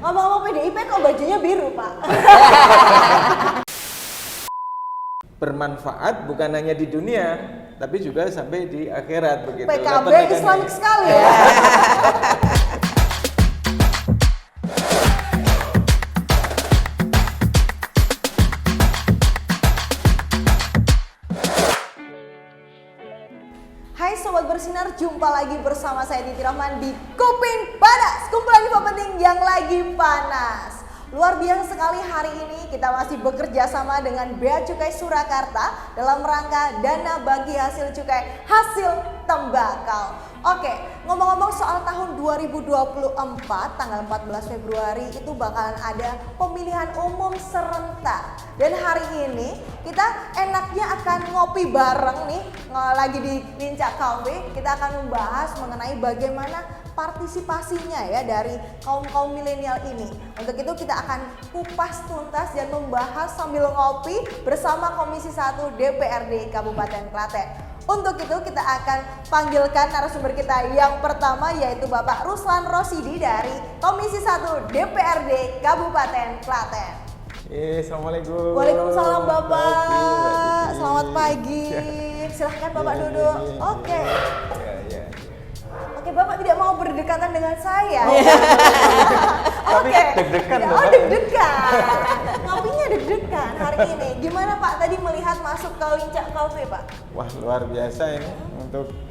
Ngomong-ngomong PDIP kok bajunya biru, Pak? Bermanfaat bukan hanya di dunia, tapi juga sampai di akhirat begitu. PKB Islamik sekali ya. Hai Sobat Bersinar, jumpa lagi bersama saya Titi Rahman di Kuping Panas, kumpulan info penting yang lagi panas. Luar biasa sekali hari ini kita masih bekerja sama dengan Bea Cukai Surakarta dalam rangka dana bagi hasil cukai hasil tembakau. Oke, ngomong-ngomong soal tahun 2024 tanggal 14 Februari itu bakalan ada pemilihan umum serentak. Dan hari ini kita enaknya akan ngopi bareng nih, lagi di Lincah Cafe. Kita akan membahas mengenai bagaimana partisipasinya ya dari kaum milenial ini. Untuk itu kita akan kupas tuntas dan membahas sambil ngopi bersama Komisi 1 DPRD Kabupaten Klaten. Untuk itu kita akan panggilkan narasumber kita yang pertama yaitu Bapak Ruslan Rosidi dari Komisi 1 DPRD Kabupaten Klaten. Assalamualaikum. Waalaikumsalam Bapak. Pagi, Selamat pagi. Silahkan Bapak duduk. Oke. Oke, Bapak tidak mau berdekatan dengan saya. Tapi Oke. deg-degan Oh, Bapak. deg-degan. Ngopinya deg-degan hari ini. Gimana Pak tadi melihat masuk ke Lincah Cafe, Pak? Wah, luar biasa ini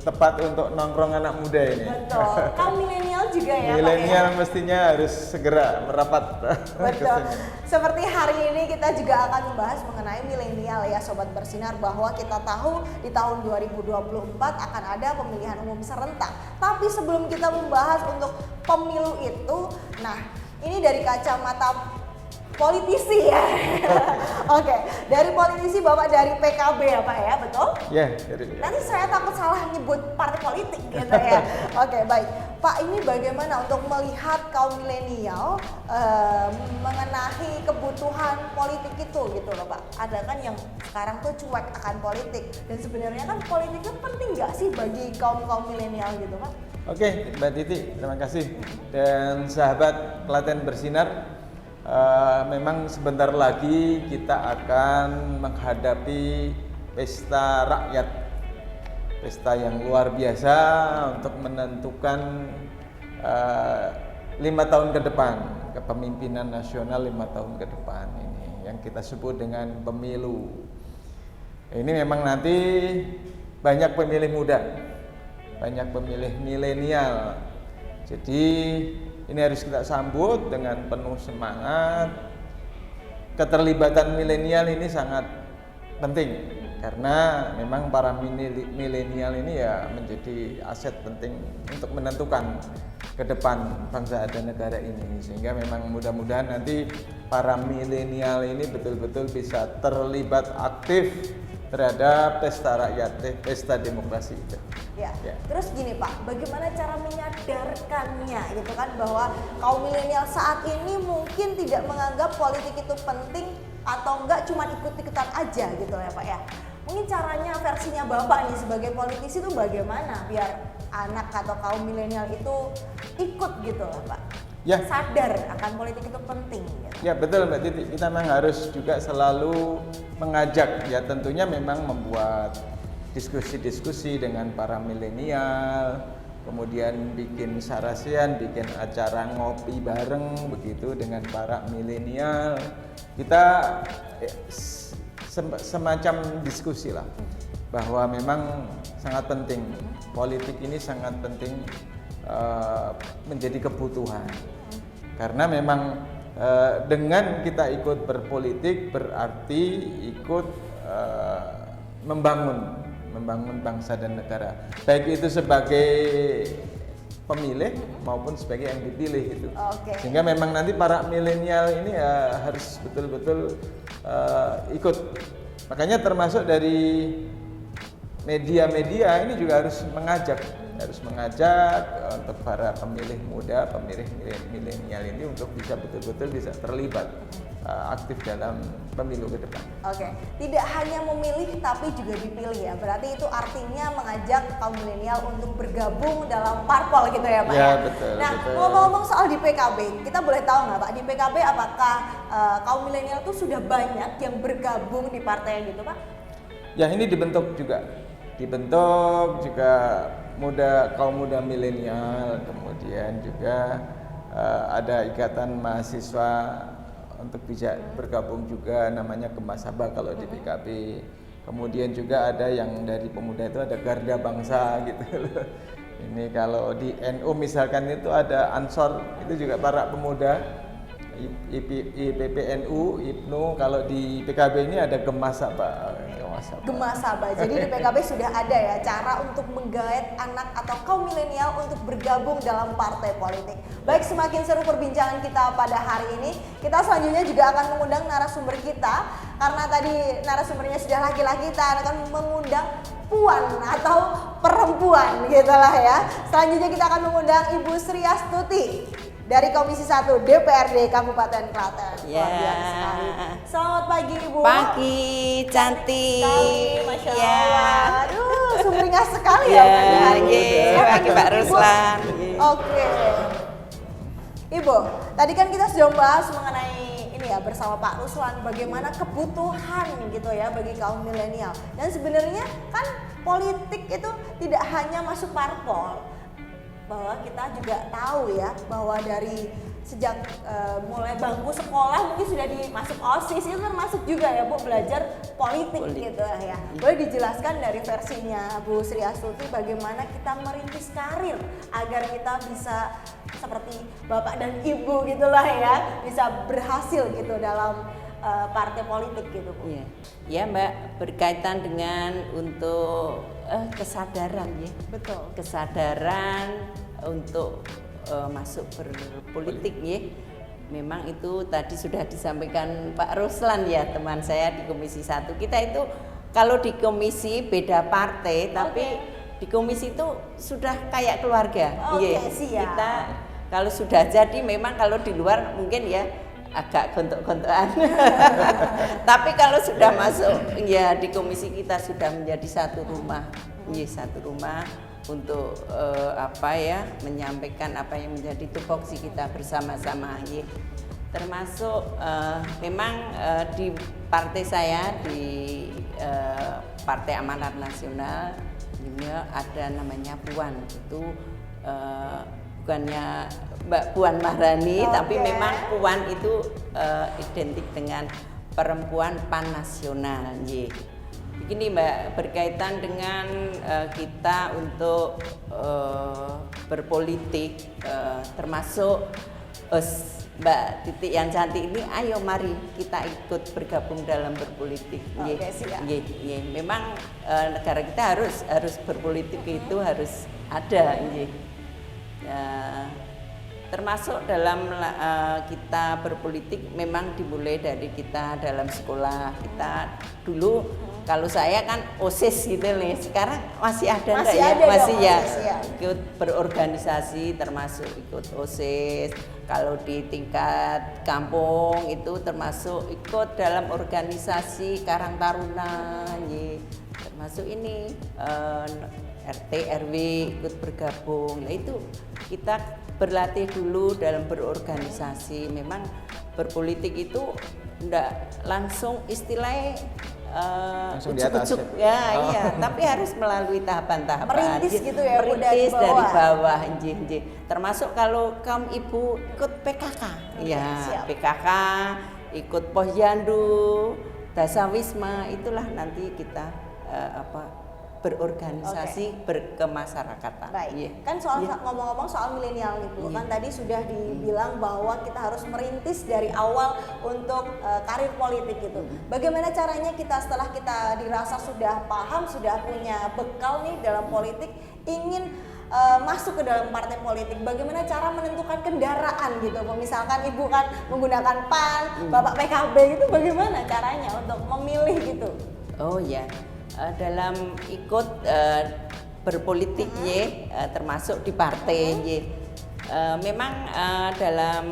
tepat untuk nongkrong anak muda ini. Betul. Kaum milenial juga ya, Milenial Pak ya? mestinya harus segera merapat ke Betul. sini. Seperti hari ini kita juga akan membahas mengenai milenial ya Sobat Bersinar, bahwa kita tahu di tahun 2024 akan ada pemilihan umum serentak. Tapi sebelum kita membahas untuk pemilu itu, nah ini dari kacamata politisi ya. Oke, dari politisi Bapak dari PKB ya Pak ya, betul? Ya, Nanti saya takut salah nyebut partai politik gitu ya. Oke, baik. Pak, ini bagaimana untuk melihat kaum milenial mengenai kebutuhan politik itu gitu loh Pak. Ada kan yang sekarang tuh cuek akan politik, dan sebenarnya kan politik itu penting nggak sih bagi kaum milenial gitu Pak? Oke, Mbak Titi, terima kasih. Dan sahabat Klaten Bersinar, memang sebentar lagi kita akan menghadapi pesta rakyat, pesta yang luar biasa untuk menentukan 5 tahun ke depan, kepemimpinan nasional 5 tahun ke depan ini yang kita sebut dengan pemilu. Ini memang nanti banyak pemilih muda, banyak pemilih milenial. Jadi ini harus kita sambut dengan penuh semangat. Keterlibatan milenial ini sangat penting karena memang para milenial ini ya menjadi aset penting untuk menentukan ke depan bangsa dan negara ini, sehingga memang mudah-mudahan nanti para milenial ini betul-betul bisa terlibat aktif terhadap pesta rakyat, pesta demokrasi itu. Ya. Terus gini Pak, bagaimana cara menyadarkannya gitu kan, bahwa kaum milenial saat ini mungkin tidak menganggap politik itu penting atau enggak, cuma ikut-ikutan aja gitu ya Pak ya. Mungkin caranya, versinya Bapak nih sebagai politisi itu bagaimana biar anak atau kaum milenial itu ikut gitu lah Pak. Ya. Sadar akan politik itu penting gitu. Ya betul Mbak Titi, kita memang harus juga selalu mengajak, ya tentunya memang membuat diskusi-diskusi dengan para milenial, kemudian bikin sarasian, bikin acara ngopi bareng begitu dengan para milenial. Kita semacam diskusi lah, bahwa memang sangat penting, politik ini sangat penting menjadi kebutuhan. Karena memang dengan kita ikut berpolitik berarti ikut membangun bangsa dan negara, baik itu sebagai pemilih maupun sebagai yang dipilih itu. Sehingga memang nanti para milenial ini harus betul-betul ikut. Makanya termasuk dari media-media ini juga harus mengajak harus mengajak untuk para pemilih muda, pemilih milenial ini untuk bisa betul-betul bisa terlibat aktif dalam pemilu ke depan. Oke, tidak hanya memilih tapi juga dipilih ya. Berarti itu artinya mengajak kaum milenial untuk bergabung dalam parpol gitu ya Pak ya? Ya, betul. Nah, betul. ngomong-ngomong soal di PKB, kita boleh tahu nggak Pak, di PKB apakah kaum milenial itu sudah banyak yang bergabung di partai gitu Pak? Ya, ini dibentuk juga kaum muda milenial, kemudian juga ada ikatan mahasiswa untuk bisa bergabung juga, namanya Kemasaba kalau di PKB. Kemudian juga ada yang dari pemuda itu ada Garda Bangsa gitu loh. Ini kalau di NU misalkan itu ada Ansor, itu juga para pemuda. IPPNU, IPNU, kalau di PKB ini ada Gemasaba. Gemasaba. Jadi di PKB sudah ada ya cara untuk menggait anak atau kaum milenial untuk bergabung dalam partai politik. Baik, semakin seru perbincangan kita pada hari ini. Kita selanjutnya juga akan mengundang narasumber kita, karena tadi narasumbernya sudah laki-laki, kita akan mengundang puan atau perempuan gitulah ya. Selanjutnya kita akan mengundang Ibu Sri Astuti dari Komisi 1 DPRD Kabupaten Klaten. Ya. Selamat pagi Ibu. Pagi, cantik. Sekali, Masya Ya. Allah. Aduh, sumringah sekali ya pagi hari ini. Pagi Pak Ibu. Ruslan. Oke. Ibu, tadi kan kita sudah membahas mengenai ini ya bersama Pak Ruslan bagaimana kebutuhan gitu ya bagi kaum milenial. Dan sebenarnya kan politik itu tidak hanya masuk parpol, bahwa kita juga tahu ya bahwa dari sejak mulai bangku sekolah mungkin sudah dimasuk OSIS, itu termasuk juga ya Bu belajar politik gitu ya. Boleh dijelaskan dari versinya Bu Sri Astuti bagaimana kita merintis karir agar kita bisa seperti Bapak dan Ibu gitulah ya, bisa berhasil gitu dalam partai politik gitu Bu. Iya. Ya Mbak, berkaitan dengan untuk kesadaran ya. Betul. Kesadaran untuk masuk berpolitik ya. Memang itu tadi sudah disampaikan Pak Ruslan ya, teman saya di Komisi 1. Kita itu kalau di komisi beda partai, tapi di komisi itu sudah kayak keluarga. Oke, Iya. siap. Kita kalau sudah jadi, memang kalau di luar mungkin ya agak gontok-gontokan. Tapi kalau sudah masuk ya di komisi, kita sudah menjadi satu rumah. Iya, satu rumah untuk menyampaikan apa yang menjadi tupoksi kita bersama-sama. Ya. Termasuk memang di partai saya, di Partai Amanat Nasional ini ada namanya Puan. Itu bukannya Mbak Puan Maharani, tapi memang Puan itu identik dengan perempuan pan-nasional. Begini Mbak, berkaitan dengan kita untuk berpolitik, termasuk Mbak Titik yang cantik ini, ayo mari kita ikut bergabung dalam berpolitik. Memang negara kita harus berpolitik itu harus ada. Termasuk dalam kita berpolitik memang dimulai dari kita dalam sekolah. Kita dulu, kalau saya kan OSIS gitu nih, sekarang masih ada masih ya ikut berorganisasi, termasuk ikut OSIS. Kalau di tingkat kampung itu termasuk ikut dalam organisasi Karang Taruna, termasuk ini RT RW ikut bergabung. Nah itu kita berlatih dulu dalam berorganisasi. Memang berpolitik itu enggak langsung istilahnya ujuk-ujuk ya, tapi harus melalui tahapan-tahapan. Merintis gitu ya, merintis dari bawah. Termasuk kalau kaum ibu ikut PKK, PKK, ikut Posyandu, Dasawisma, itulah nanti kita berorganisasi berkemasyarakatan. Baik. Kan ngomong-ngomong soal milenial nih Bu, kan tadi sudah dibilang bahwa kita harus merintis dari awal untuk karir politik gitu. Bagaimana caranya kita setelah kita dirasa sudah paham, sudah punya bekal nih dalam politik, ingin masuk ke dalam partai politik, bagaimana cara menentukan kendaraan gitu? Misalkan Ibu kan menggunakan PAN, Bapak PKB, itu bagaimana caranya untuk memilih gitu? Oh ya, dalam ikut berpolitik ye, termasuk di partai ye. Memang dalam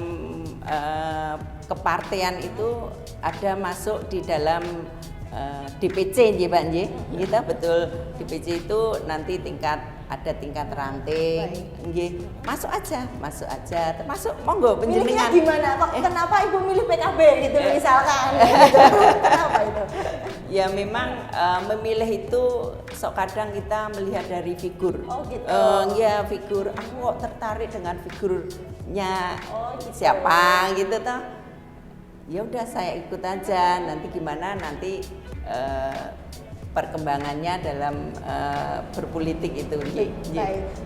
kepartean itu ada masuk di dalam DPC ye Pak ye. Kita betul DPC itu nanti ada tingkat ranting, nggih. Masuk aja, termasuk monggo Milihnya penjenengan. gimana? Kok kenapa Ibu milih PKB gitu misalkan? Gitu. Kenapa itu? Ya memang memilih itu sok kadang kita melihat dari figur. Oh, gitu. Ya figur. Aku kok tertarik dengan figurnya gitu. siapa gitu toh. Ya udah saya ikut aja. Nanti gimana nanti perkembangannya dalam berpolitik itu. Baik,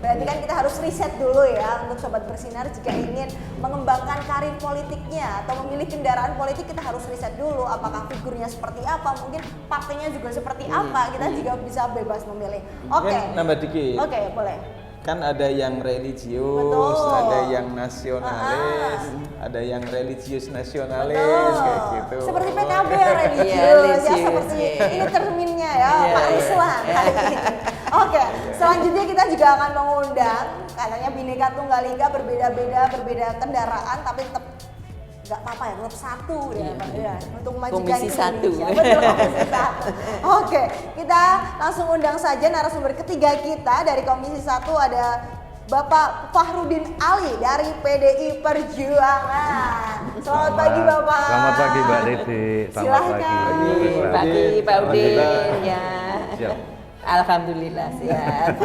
berarti kan kita harus riset dulu ya untuk Sobat Bersinar jika ingin mengembangkan karir politiknya atau memilih kendaraan politik kita harus riset dulu apakah figurnya seperti apa, mungkin partainya juga seperti apa, kita juga bisa bebas memilih. Oke. Mungkin nambah dikit. Oke, boleh. Kan ada yang religius, Betul. ada yang nasionalis, ada yang religius nasionalis Betul. kayak gitu. Seperti PKB yang Iya, religius ya, religius, seperti iya. ini terminnya ya, Iya, Pak iya. Ruslan kali ini. Oke, selanjutnya kita juga akan mengundang katanya Bhinneka Tunggal Ika berbeda kendaraan tapi tetap nggak apa-apa ya, tetap satu ya, Pak, ya, untuk memajukan Komisi satu. Indonesia. Betul, Komisi satu. Oke, kita langsung undang saja narasumber ketiga kita dari Komisi 1 ada Bapak Fahrudin Ali dari PDI Perjuangan. Selamat pagi Bapak. Selamat pagi Mbak Dede. Selamat Silakan. pagi. Pagi Pak Udin ya. Siap. Alhamdulillah sehat.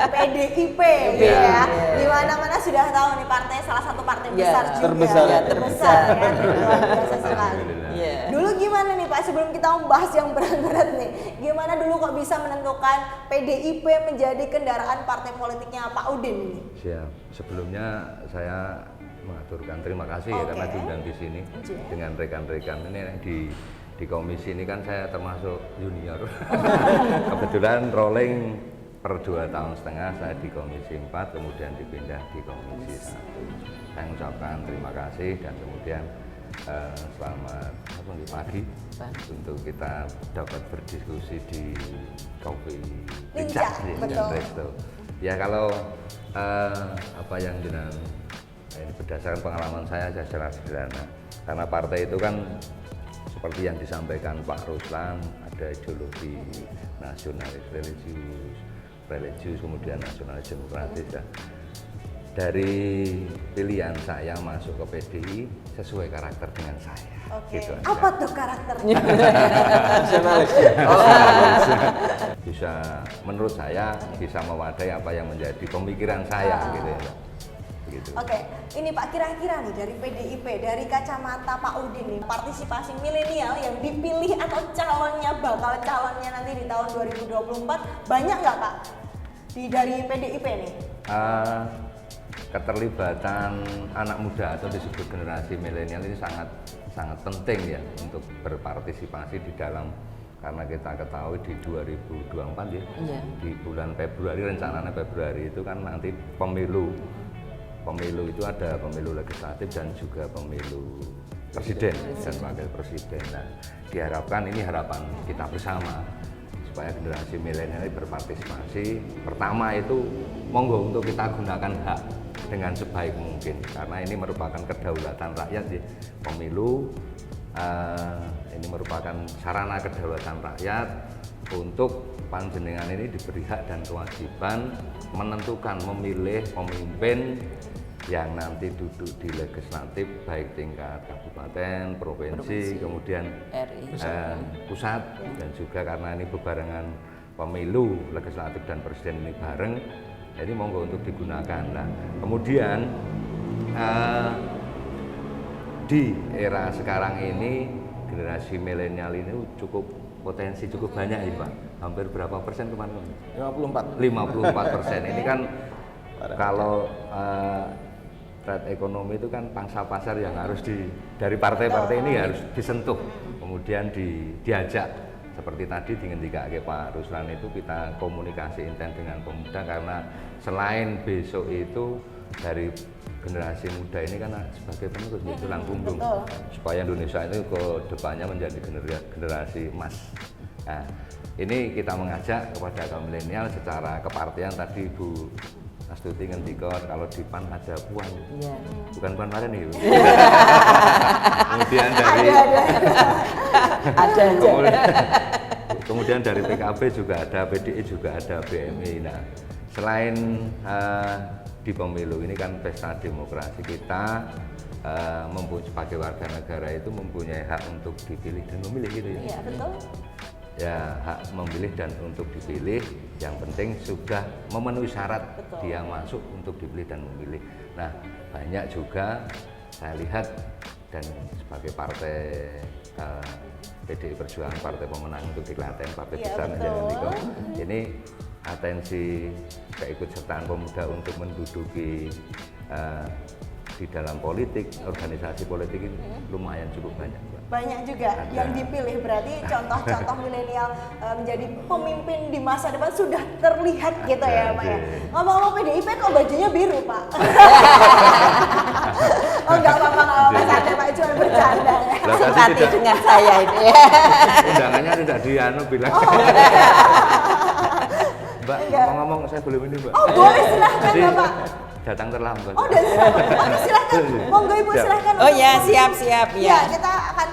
PDIP Iya. ya. Di mana-mana sudah tahu nih partai salah satu partai Iya, besar juga. terbesar. Ya, Terbesar. ya. Luar biasa sekali. Alhamdulillah. Iya. Dulu gimana nih Pak sebelum kita membahas yang berat-berat nih. Gimana dulu kok bisa menentukan PDIP menjadi kendaraan partai politiknya Pak Udin ini? Siap. Sebelumnya saya mengaturkan terima kasih ya Oke. karena diundang di sini Oke. dengan rekan-rekan ini di komisi ini kan saya termasuk junior. Kebetulan rolling per 2,5 tahun saya di komisi 4 kemudian dipindah di komisi 1. Saya mengucapkan terima kasih dan kemudian selamat pagi untuk kita dapat berdiskusi di Kopi Lincah, betul. Resto. Ya kalau apa yang jenengan ini berdasarkan pengalaman saya secara sederhana karena partai itu kan seperti yang disampaikan Pak Ruslan ada ideologi nasionalis religius kemudian nasionalis demokratis ya. Dari pilihan saya masuk ke PDI sesuai karakter dengan saya. Oke. Gitu aja. Apa tuh karakternya? Nasionalis. Bisa menurut saya bisa mewadai apa yang menjadi pemikiran saya gitu ya. Begitu. Oke, ini Pak kira-kira nih dari PDIP, dari kacamata Pak Udin nih, partisipasi milenial yang dipilih atau bakal calonnya nanti di tahun 2024 banyak nggak Pak dari PDIP nih? Keterlibatan anak muda atau disebut generasi milenial ini sangat penting ya untuk berpartisipasi di dalam karena kita ketahui di 2024 ya, Iya. di bulan Februari rencananya Februari itu kan nanti pemilu itu ada pemilu legislatif dan juga pemilu presiden dan wakil presiden. Nah, diharapkan ini harapan kita bersama supaya generasi milenial ini berpartisipasi. Pertama itu monggo untuk kita gunakan hak dengan sebaik mungkin karena ini merupakan kedaulatan rakyat ya. Pemilu ini merupakan sarana kedaulatan rakyat untuk panjenengan ini diberi hak dan kewajiban menentukan memilih pemimpin yang nanti duduk di legislatif baik tingkat kabupaten, provinsi, kemudian RI. pusat dan juga karena ini bebarengan pemilu legislatif dan presiden ini bareng, jadi monggo untuk digunakan. Nah, kemudian di era sekarang ini generasi milenial ini cukup potensi cukup banyak ya Pak. Hampir berapa persen kemarin? 54. 54%. Ini kan kalau trade ekonomi itu kan pangsa pasar yang harus dari partai-partai ini harus disentuh, kemudian diajak. Seperti tadi dihentikan Pak Ruslan itu kita komunikasi intens dengan pemuda karena selain besok itu dari generasi muda ini kan sebagai penerus ya, tulang punggung supaya Indonesia itu ke depannya menjadi generasi emas Nah, ini kita mengajak kepada kaum milenial secara kepartian tadi Bu Astuti ngendika kalau di PAN ada puan, Iya. bukan puan kemarin nih. Kemudian dari Ada aja. kemudian dari PKB juga ada, PDI juga ada, BMI. Nah, selain di pemilu ini kan pesta demokrasi, kita sebagai warga negara itu mempunyai hak untuk dipilih dan memilih gitu ya. Iya, betul. Ya, hak memilih dan untuk dipilih, yang penting sudah memenuhi syarat. Betul. Dia masuk untuk dipilih dan memilih. Nah, banyak juga saya lihat dan sebagai partai PDI Perjuangan, partai pemenang untuk di Klaten, partai Iya, besar betul. Niko, ini atensi keikutsertaan pemuda untuk menduduki di dalam politik, organisasi politik ini lumayan cukup banyak. Banyak juga Ada. yang dipilih, berarti contoh-contoh milenial menjadi pemimpin di masa depan sudah terlihat gitu ya Pak ya. Ngomong-ngomong PDIP kok bajunya biru Pak? Oh nggak apa-apa, nggak apa-apa, santai Pak, cuma bercanda ya. Lah, tadi Simpati tidak- dengan saya ini. Undangannya tidak bilang. Oh, Mbak, Enggak. ngomong saya boleh ini Mbak. Oh boleh, silahkan Jadi, Bapak. datang terlambat. Oh dan silahkan, monggo Ibu Siap. silahkan. Oh untuk ya, konsumsi. siap Ya ya. kita akan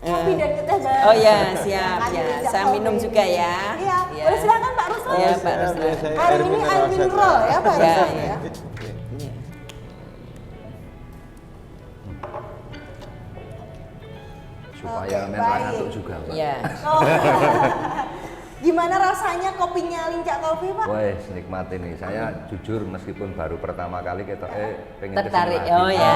kopi dan teh bareng. Oh ya, siap Akan ya. diajak Saya kopi. minum juga ya. Iya, Ya. boleh silahkan Pak Ruslan. Iya, Pak Saya Ruslan. Hari ini air mineral ya Pak Ya, Ruslan ya. ya. Iya. Supaya Oke, men baik. ngantuk juga Mbak. Iya. Oh. Gimana rasanya kopinya Lincah Coffee Pak? Wah, nikmat ini. Saya jujur meskipun baru pertama kali kita pengen Tertarik. kesini lagi. Oh ya.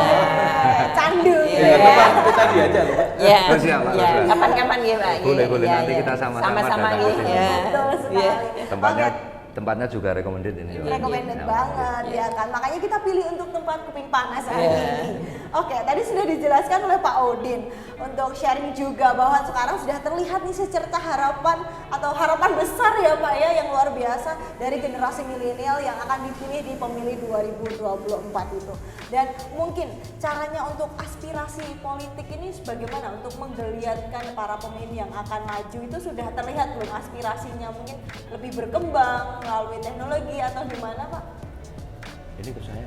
Candu Iya. gitu Jangan ya. lupa kita diajak loh Pak. Ya. Oh, siap, Pak, Ya. siap. Kapan-kapan ya Pak. Boleh, boleh. Iya, Nanti iya. kita sama-sama Sama-sama datang gitu. ke sini. Ya. Betul sekali. Iya. Tempatnya Oke. tempatnya juga recommended ini. Mbak. Recommended Ya, banget ya kan, makanya kita pilih untuk tempat kuping panas hari Iya. ini. Oke, tadi sudah dijelaskan oleh Pak Udin untuk sharing juga bahwa sekarang sudah terlihat nih secerca harapan atau harapan besar ya Pak ya yang luar biasa dari generasi milenial yang akan dipilih di pemilih 2024 itu. Dan mungkin caranya untuk aspirasi politik ini bagaimana untuk menggeliatkan para pemilih yang akan maju itu sudah terlihat belum aspirasinya, mungkin lebih berkembang melalui teknologi atau gimana Pak? Ini ke saya.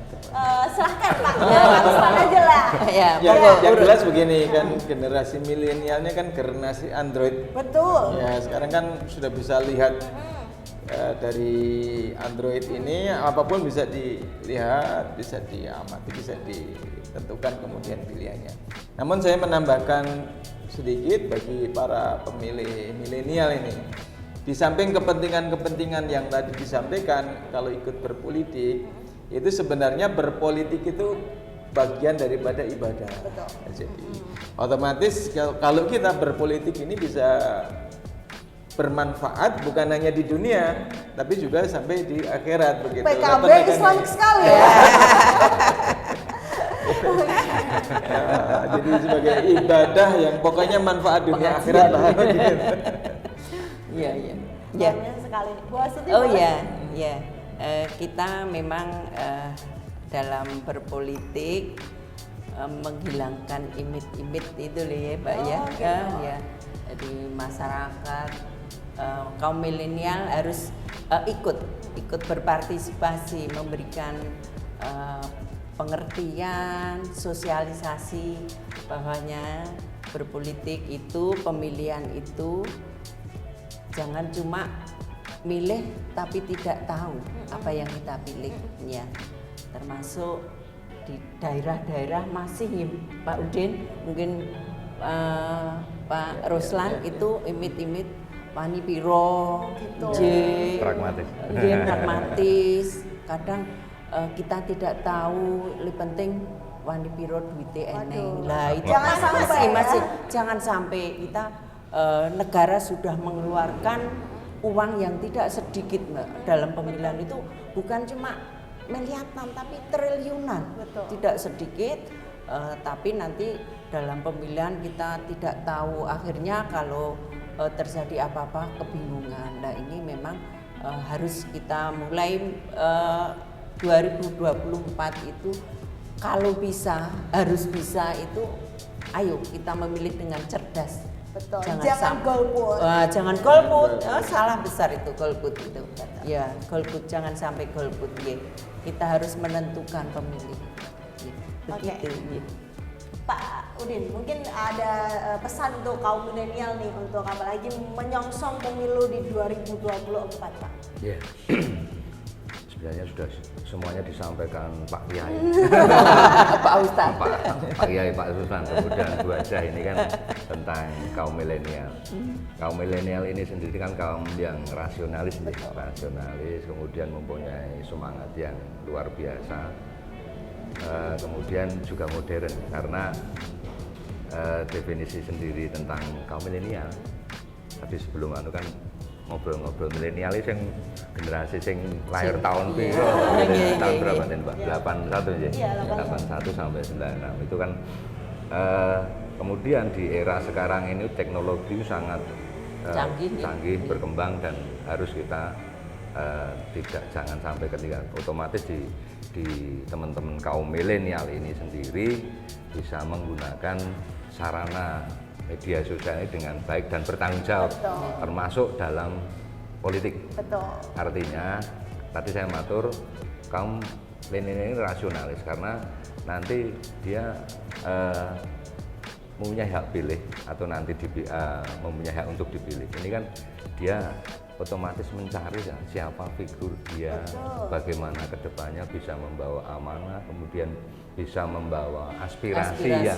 Silahkan Pak, ya, Pak Ruslan aja lah. Ya, Ya, monggo. yang jelas begini kan, generasi milenialnya kan generasi Android. Betul. Ya, sekarang kan sudah bisa lihat dari Android ini apapun bisa dilihat, bisa diamati, bisa ditentukan kemudian pilihannya. Namun saya menambahkan sedikit bagi para pemilih milenial ini. Di samping kepentingan-kepentingan yang tadi disampaikan, kalau ikut berpolitik, itu sebenarnya berpolitik itu bagian daripada ibadah. Betul. Jadi otomatis kalau kita berpolitik ini bisa bermanfaat bukan hanya di dunia, tapi juga sampai di akhirat begitu. PKB Kepentingannya. Islamik sekali ya. Ya, jadi sebagai ibadah yang pokoknya manfaat dunia akhirat lah. Gitu. Iya, iya. Ya. Banyak sekali. Bu Astuti Oh boleh? ya, ya. Kita memang dalam berpolitik menghilangkan imit-imit itu loh ya Pak ya. Oh, gitu. Ya. Jadi masyarakat kaum milenial harus ikut berpartisipasi, memberikan pengertian, sosialisasi bahwanya berpolitik itu, pemilihan itu jangan cuma milih tapi tidak tahu apa yang kita pilih ya. Termasuk di daerah-daerah masih ya, Pak Udin, mungkin Pak Ruslan itu imit-imit wani piro, Gitu. J, Pragmatis. Nggih, pragmatis. Kadang kita tidak tahu, lebih penting wani piro duite eneng. Waduh. Lah itu Jangan sampai ya. masih jangan sampai kita negara sudah mengeluarkan uang yang tidak sedikit Mbak dalam pemilihan itu, bukan cuma miliaran tapi triliunan. Betul. Tidak sedikit, tapi nanti dalam pemilihan kita tidak tahu akhirnya kalau terjadi apa-apa kebingungan. Nah ini memang harus kita mulai 2024 itu kalau bisa, harus bisa itu, ayo kita memilih dengan cerdas. Betul. Jangan Jangan golput. Jangan golput. Salah besar itu golput itu. Ya, golput jangan sampai golput. Ya. Kita harus menentukan pemilih. Ya, begitu. Ya. Pak Udin, mungkin ada pesan untuk kaum milenial nih untuk apalagi menyongsong pemilu di 2024, Pak. Ya, sebenarnya sudah semuanya disampaikan Pak Kiai. Pak Ustadz. Pak Kiai, Pak Sultan, kemudian Bu Aja ini kan tentang kaum milenial. Kaum milenial ini sendiri kan kaum yang rasionalis, kemudian mempunyai semangat yang luar biasa. Kemudian juga modern karena definisi sendiri tentang kaum milenial. Tadi sebelum kan ngobrol-ngobrol milenial itu yang generasi sing lahir tahun piro, tahun berapa nih Mbak? 81 ya? Iya, 81 sampai 96 itu kan kemudian di era sekarang ini teknologi sangat canggih, berkembang dan harus kita jangan sampai ketika otomatis di teman-teman kaum milenial ini sendiri bisa menggunakan sarana media sosial ini dengan baik dan bertanggung jawab. Betul. Termasuk dalam politik. Betul. Artinya tadi saya matur kaum milenial ini rasionalis karena nanti dia mempunyai hak pilih atau nanti mempunyai hak untuk dipilih. Ini kan dia otomatis mencari siapa figur dia, bagaimana kedepannya bisa membawa amanah, kemudian bisa membawa aspirasi yang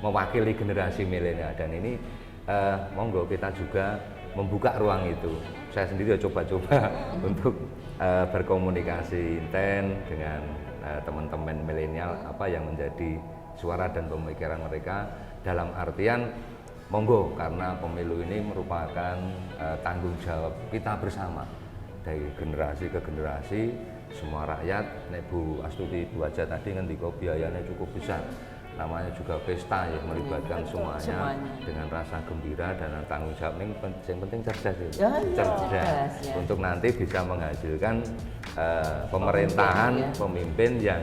mewakili generasi milenial. Dan ini monggo kita juga membuka ruang itu. Saya sendiri coba-coba untuk berkomunikasi intens dengan teman-teman milenial apa yang menjadi suara dan pemikiran mereka, dalam artian monggo, karena pemilu ini merupakan tanggung jawab kita bersama dari generasi ke generasi, semua rakyat. Nek Bu Astuti, Bu Aja tadi ngendika biayanya cukup besar, namanya juga pesta ya, melibatkan semuanya dengan rasa gembira dan tanggung jawab. Yang penting cerdas ya, cerdas ya. Untuk nanti bisa menghasilkan pemerintahan, pemimpin yang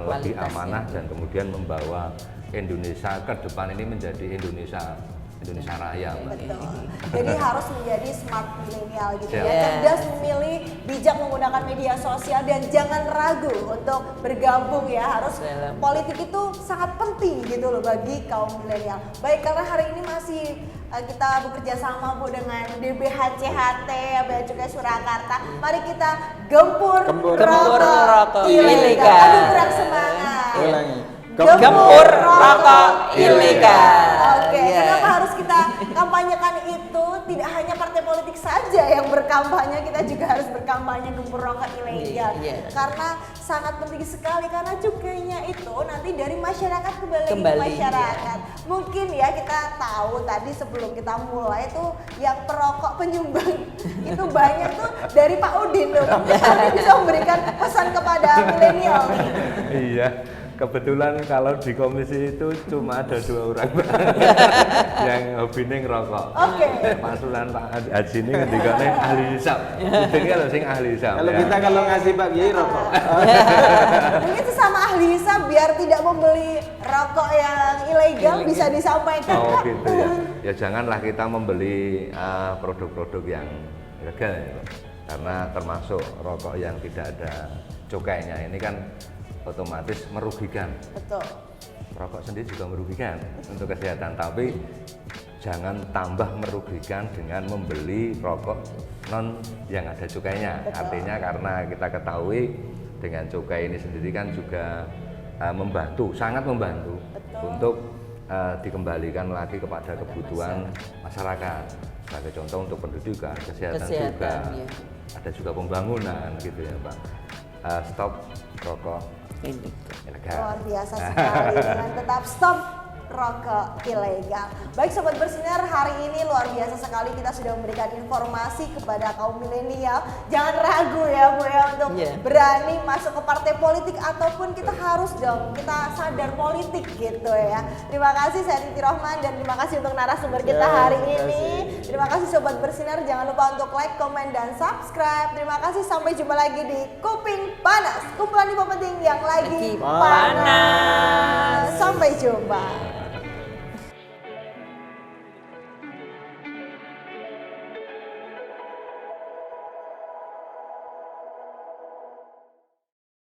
lebih amanah dan kemudian membawa Indonesia ke depan ini menjadi Indonesia Raya. Betul. Jadi harus menjadi smart milenial gitu ya. Cerdas memilih, bijak menggunakan media sosial dan jangan ragu untuk bergabung ya. Harus politik itu sangat penting gitu loh bagi kaum milenial. Baik, karena hari ini masih kita bekerja sama Bu dengan DBHCHT Bea Cukai Surakarta. Mari kita gempur rokok ilegal. Aduh, gerak semangat. Ulangi. Gempur rokok ilegal. Oke, kenapa harus kita kampanyekan itu? Tidak hanya partai politik saja yang berkampanye, kita juga harus berkampanye gempur rokok ilegal. Karena sangat penting sekali, karena cukainya itu nanti dari masyarakat kembali ke masyarakat. Mungkin ya kita tahu tadi sebelum kita mulai tuh yang perokok penyumbang itu banyak tuh dari Pak Udin tuh. Mungkin nanti bisa memberikan pesan kepada milenial nih. Iya. Kebetulan kalau di komisi itu cuma ada 2 orang yang hobinya ngerokok. Pak Sulan, Pak Haji ini ngendikane ahli hisab. Udengnya loh sing ahli hisab. Kalau kita kalau ngasih Pak Kiai rokok. Mungkin sesama ahli hisab biar tidak membeli rokok yang ilegal bisa disampaikan. Oh gitu ya. Ya janganlah kita membeli produk-produk yang ilegal ya. Karena termasuk rokok yang tidak ada cukainya ini kan otomatis merugikan. Betul. Rokok sendiri juga merugikan untuk kesehatan, tapi jangan tambah merugikan dengan membeli rokok non yang ada cukainya. Betul. Artinya karena kita ketahui dengan cukai ini sendiri kan juga membantu, sangat membantu. Betul. Untuk dikembalikan lagi kepada kebutuhan masyarakat. Sebagai contoh untuk pendidikan, kesehatan juga, ya. Ada juga pembangunan gitu ya Pak. Stop rokok ilegal. Luar biasa sekali dengan tetap stop rokok ilegal. Baik Sobat Bersinar, hari ini luar biasa sekali kita sudah memberikan informasi kepada kaum milenial. Jangan ragu ya Bu ya untuk berani masuk ke partai politik, ataupun kita harus dong, kita sadar politik gitu ya. Terima kasih saya Titi Rohman dan terima kasih untuk narasumber kita hari ini. Terima kasih Sobat Bersinar, jangan lupa untuk like, komen, dan subscribe. Terima kasih, sampai jumpa lagi di Kuping Panas, kumpulan info penting yang lagi panas. Sampai jumpa.